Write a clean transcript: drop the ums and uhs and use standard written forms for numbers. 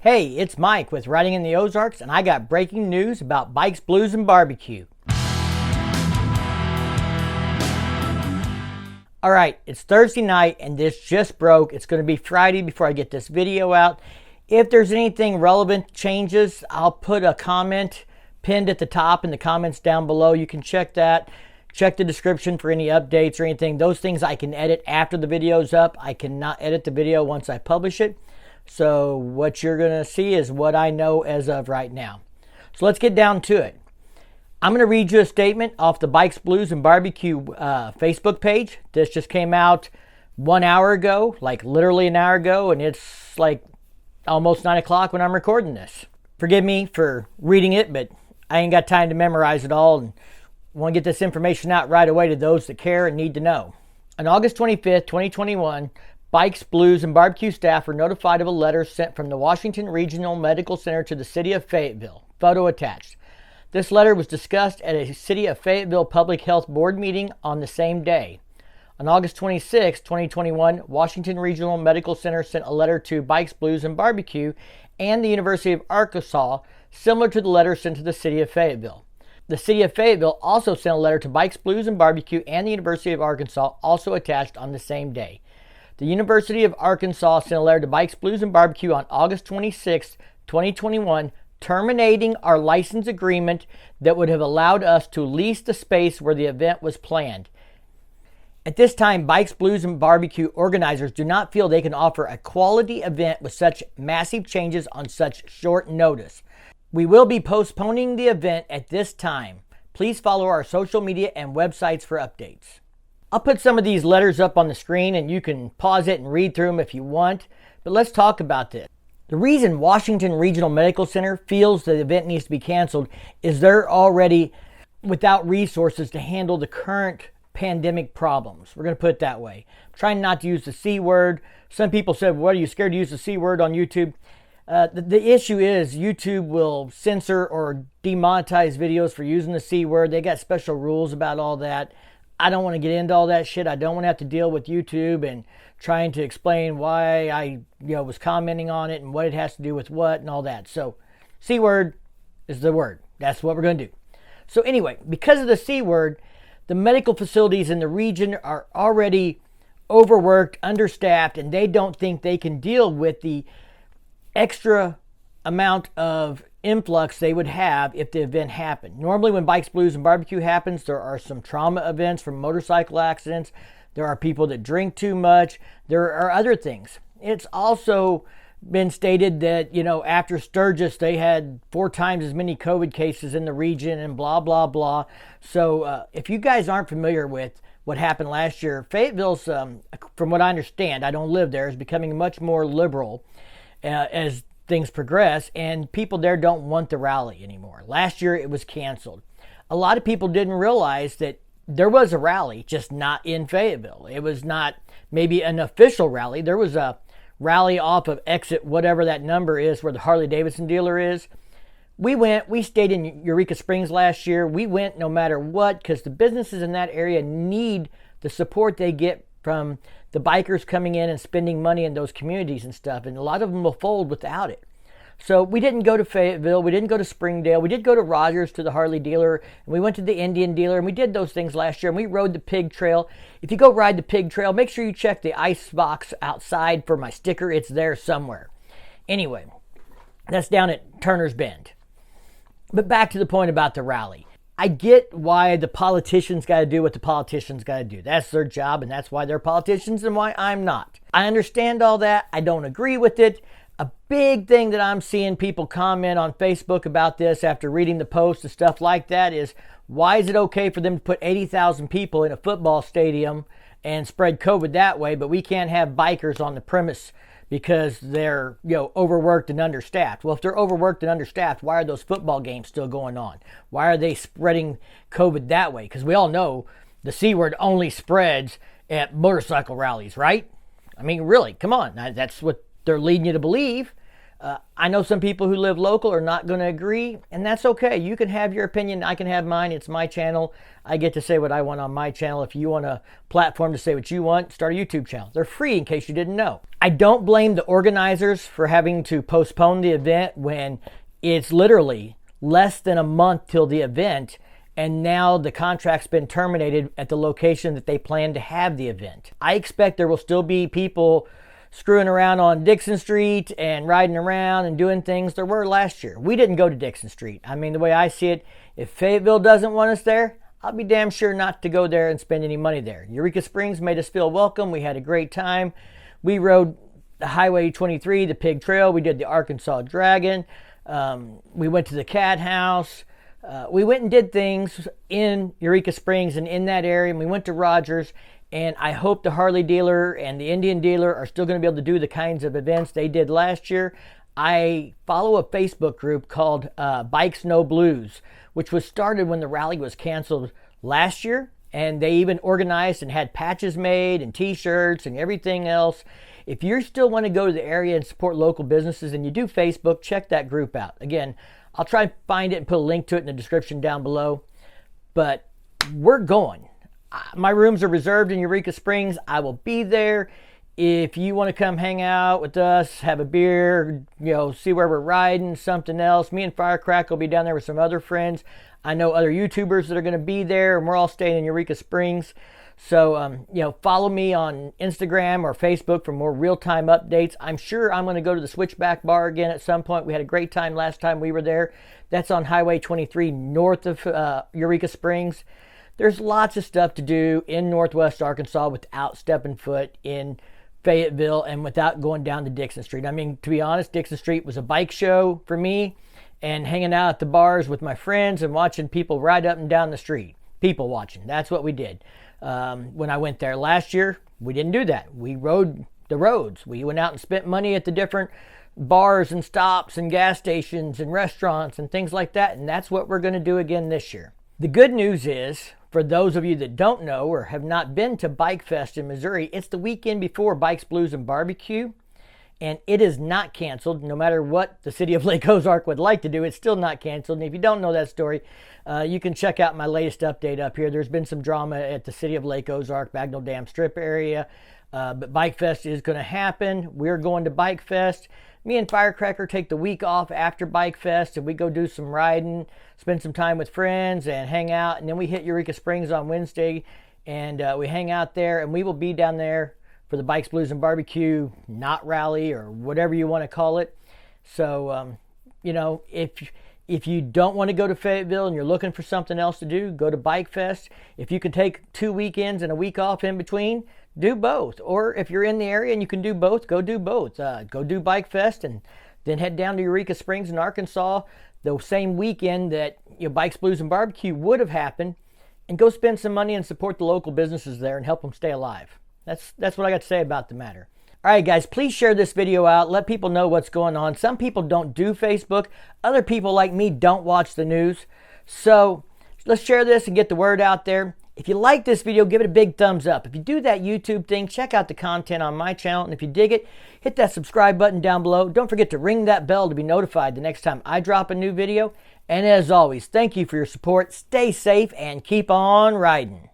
Hey, it's Mike with Riding in the Ozarks, and I got breaking news about bikes, blues, and barbecue. Alright, it's Thursday night, and this just broke. It's going to be Friday before I get this video out. If there's anything relevant changes, I'll put a comment pinned at the top in the comments down below. You can check that. Check the description for any updates or anything. Those things I can edit after the video's up. I cannot edit the video once I publish it. So what you're going to see is what I know as of right now. So let's get down to it. I'm going to read you a statement off the Bikes, Blues, and Barbecue Facebook page. This just came out 1 hour ago, like literally an hour ago, and it's like almost 9 o'clock when I'm recording this. Forgive me for reading it, but I ain't got time to memorize it all, and want to get this information out right away to those that care and need to know. On August 25th, 2021, Bikes, Blues, and Barbecue staff were notified of a letter sent from the Washington Regional Medical Center to the City of Fayetteville. Photo attached. This letter was discussed at a City of Fayetteville Public Health Board meeting on the same day. On August 26, 2021, Washington Regional Medical Center sent a letter to Bikes, Blues, and Barbecue and the University of Arkansas, similar to the letter sent to the City of Fayetteville. The City of Fayetteville also sent a letter to Bikes, Blues, and Barbecue and the University of Arkansas, also attached on the same day. The University of Arkansas sent a letter to Bikes, Blues, and Barbecue on August 26, 2021, terminating our license agreement that would have allowed us to lease the space where the event was planned. At this time, Bikes, Blues, and Barbecue organizers do not feel they can offer a quality event with such massive changes on such short notice. We will be postponing the event at this time. Please follow our social media and websites for updates. I'll put some of these letters up on the screen and you can pause it and read through them if you want, but let's talk about this. The reason Washington Regional Medical Center feels the event needs to be canceled is they're already without resources to handle the current pandemic problems. We're going to put it that way. I'm trying not to use the C word. Some people said, what, are you scared to use the C word on YouTube? The issue is YouTube will censor or demonetize videos for using the C word. They got special rules about all that. I don't want to get into all that shit. I don't want to have to deal with YouTube and trying to explain why I was commenting on it and what it has to do with what and all that. So C word is the word. That's what we're going to do. So anyway, because of the C word, the medical facilities in the region are already overworked, understaffed, and they don't think they can deal with the extra amount of influx they would have if the event happened. Normally when Bikes, Blues, and Barbecue happens, there are some trauma events from motorcycle accidents. There are people that drink too much. There are other things. It's also been stated that, after Sturgis, they had 4 times as many COVID cases in the region and blah, blah, blah. So if you guys aren't familiar with what happened last year, Fayetteville's, from what I understand, I don't live there, is becoming much more liberal as things progress, and people there don't want the rally anymore. Last year it was canceled. A lot of people didn't realize that there was a rally, just not in Fayetteville. It was not maybe an official rally. There was a rally off of exit whatever that number is where the Harley-Davidson dealer is. We stayed in Eureka Springs last year. We went no matter what because the businesses in that area need the support they get from the bikers coming in and spending money in those communities and stuff, and a lot of them will fold without it. So we didn't go to Fayetteville, we didn't go to Springdale, we did go to Rogers to the Harley dealer, and we went to the Indian dealer, and we did those things last year, and we rode the pig trail. If you go ride the pig trail, make sure you check the ice box outside for my sticker. It's there somewhere. Anyway, that's down at Turner's Bend. But back to the point about the rally. I get why the politicians got to do what the politicians got to do. That's their job, and that's why they're politicians and why I'm not. I understand all that. I don't agree with it. A big thing that I'm seeing people comment on Facebook about this after reading the post and stuff like that is, why is it okay for them to put 80,000 people in a football stadium and spread COVID that way, but we can't have bikers on the premise because they're overworked and understaffed? Well, if they're overworked and understaffed, why are those football games still going on? Why are they spreading COVID that way? Because we all know the C word only spreads at motorcycle rallies, right? I mean, really, come on. That's what they're leading you to believe. I know some people who live local are not going to agree, and that's okay. You can have your opinion. I can have mine. It's my channel. I get to say what I want on my channel. If you want a platform to say what you want, start a YouTube channel. They're free in case you didn't know. I don't blame the organizers for having to postpone the event when it's literally less than a month till the event, and now the contract's been terminated at the location that they plan to have the event. I expect there will still be people screwing around on Dixon Street and riding around and doing things there were last year. We didn't go to Dixon Street. I mean, the way I see it, if Fayetteville doesn't want us there, I'll be damn sure not to go there and spend any money there. Eureka Springs made us feel welcome. We had a great time. We rode the Highway 23, the Pig Trail. We did the Arkansas Dragon. We went to the Cat House. We went and did things in Eureka Springs and in that area, and we went to Rogers. And I hope the Harley dealer and the Indian dealer are still going to be able to do the kinds of events they did last year. I follow a Facebook group called Bikes No Blues, which was started when the rally was canceled last year. And they even organized and had patches made and t-shirts and everything else. If you still want to go to the area and support local businesses and you do Facebook, check that group out. Again, I'll try to find it and put a link to it in the description down below. But we're going. My rooms are reserved in Eureka Springs. I will be there. If you want to come hang out with us, have a beer, see where we're riding, something else. Me and Firecrack will be down there with some other friends. I know other YouTubers that are going to be there, and we're all staying in Eureka Springs. So, follow me on Instagram or Facebook for more real-time updates. I'm sure I'm going to go to the Switchback Bar again at some point. We had a great time last time we were there. That's on Highway 23 north of Eureka Springs. There's lots of stuff to do in Northwest Arkansas without stepping foot in Fayetteville and without going down to Dixon Street. I mean, to be honest, Dixon Street was a bike show for me and hanging out at the bars with my friends and watching people ride up and down the street. People watching. That's what we did. When I went there last year, we didn't do that. We rode the roads. We went out and spent money at the different bars and stops and gas stations and restaurants and things like that. And that's what we're going to do again this year. The good news is, for those of you that don't know or have not been to Bike Fest in Missouri, it's the weekend before Bikes, Blues, and Barbecue, and it is not canceled. No matter what the city of Lake Ozark would like to do, it's still not canceled. And if you don't know that story, you can check out my latest update up here. There's been some drama at the city of Lake Ozark, Bagnell Dam Strip area, but Bike Fest is going to happen. We're going to Bike Fest. Me and Firecracker take the week off after Bike Fest, and we go do some riding, spend some time with friends, and hang out. And then we hit Eureka Springs on Wednesday, and we hang out there, and we will be down there for the Bikes, Blues, and Barbecue Knot Rally, or whatever you want to call it. So, if you don't want to go to Fayetteville and you're looking for something else to do, go to Bike Fest. If you can take 2 weekends and a week off in between, do both. Or if you're in the area and you can do both, go do both. Go do Bike Fest and then head down to Eureka Springs in Arkansas the same weekend that Bikes, Blues, and Barbecue would have happened, and go spend some money and support the local businesses there and help them stay alive. That's what I got to say about the matter. All right, guys, please share this video out. Let people know what's going on. Some people don't do Facebook. Other people like me don't watch the news. So let's share this and get the word out there. If you like this video, give it a big thumbs up. If you do that YouTube thing, check out the content on my channel. And if you dig it, hit that subscribe button down below. Don't forget to ring that bell to be notified the next time I drop a new video. And as always, thank you for your support. Stay safe and keep on riding.